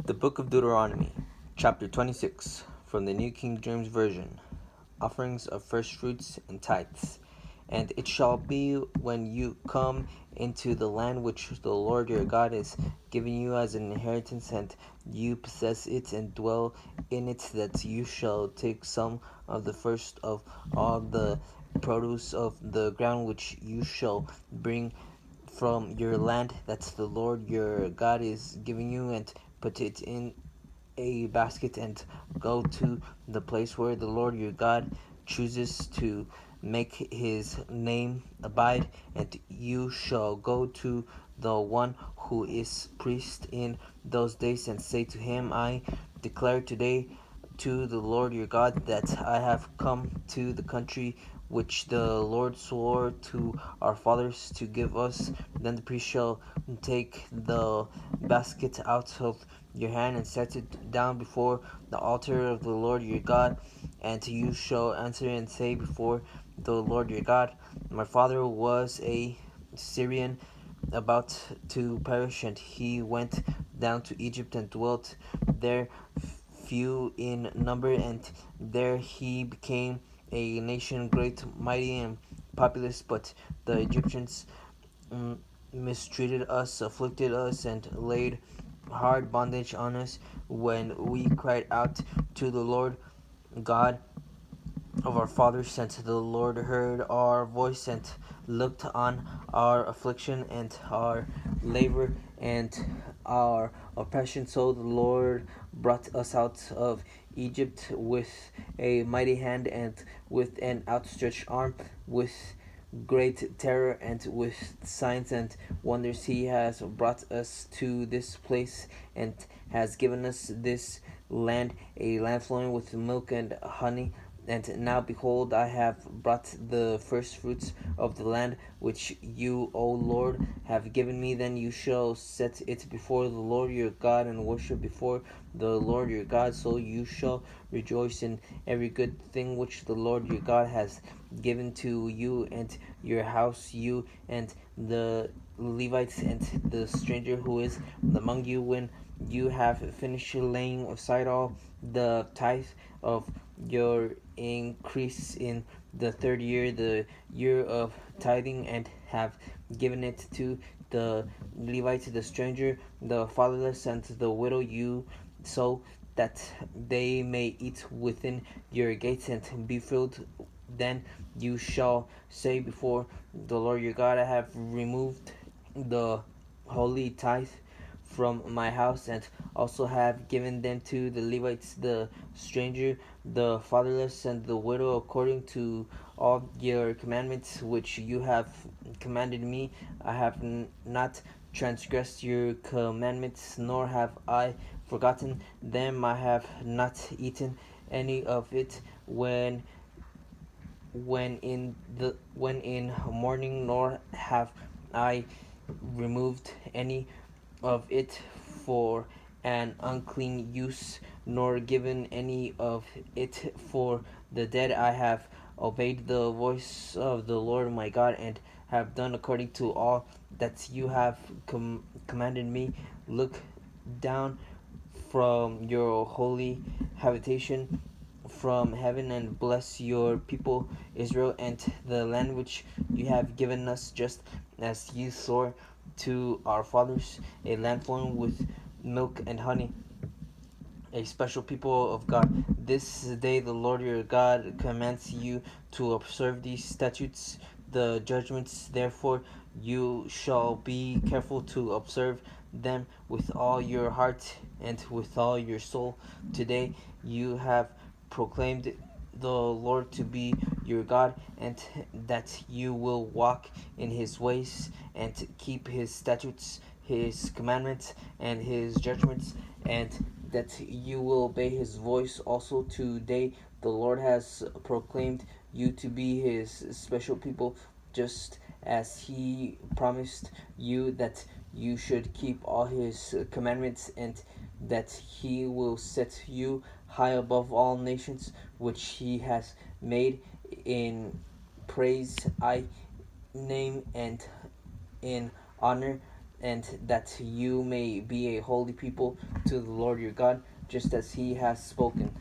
The Book of Deuteronomy, chapter 26, from the New King James Version. Offerings of first fruits and tithes. And it shall be when you come into the land which the Lord your God is giving you as an inheritance, and you possess it and dwell in it, that you shall take some of the first of all the produce of the ground which you shall bring from your land that the Lord your God is giving you, and put it in a basket, and go to the place where the Lord your God chooses to make his name abide. And you shall go to the one who is priest in those days, and say to him, I declare today to the Lord your God that I have come to the country which the Lord swore to our fathers to give us. Then the priest shall take the basket out of your hand and set it down before the altar of the Lord your God. And you shall answer and say before the Lord your God, my father was a Syrian about to perish, and he went down to Egypt and dwelt there, few in number, and there he became a nation great, mighty, and populous. But the Egyptians mistreated us, afflicted us, and laid hard bondage on us when we cried out to the Lord God of our fathers. And the Lord heard our voice and looked on our affliction and our labor and our oppression. So the Lord brought us out of Egypt with a mighty hand and with an outstretched arm, with great terror and with signs and wonders. He has brought us to this place and has given us this land, a land flowing with milk and honey. And now behold, I have brought the first fruits of the land which you, O Lord, have given me. Then you shall set it before the Lord your God, and worship before the Lord your God. So you shall rejoice in every good thing which the Lord your God has given to you and your house, you and the Levites and the stranger who is among you, when you have finished laying aside all the tithe of your increase in the third year, the year of tithing, and have given it to the Levites, the stranger, the fatherless, and the widow, you so that they may eat within your gates and be filled. Then you shall say before the Lord your God, I have removed the holy tithe from my house, and also have given them to the Levites, the stranger, the fatherless, and the widow, according to all your commandments which you have commanded me. I have not transgressed your commandments, nor have I forgotten them. I have not eaten any of it when in mourning, nor have I removed any of it for an unclean use, nor given any of it for the dead. I have obeyed the voice of the Lord my God, and have done according to all that you have commanded me. Look down from your holy habitation from heaven, and bless your people Israel and the land which you have given us, just as you swore to our fathers, a land flowing with milk and honey, a special people of God. This day the Lord your God commands you to observe these statutes, the judgments. Therefore you shall be careful to observe them with all your heart and with all your soul. Today you have proclaimed the Lord to be your God, and that you will walk in his ways and keep his statutes, his commandments, and his judgments, and that you will obey his voice. Also today the Lord has proclaimed you to be his special people, just as he promised you that you should keep all his commandments, and that he will set you high above all nations which he has made in praise, I name, and in honor, and that you may be a holy people to the Lord your God, just as he has spoken.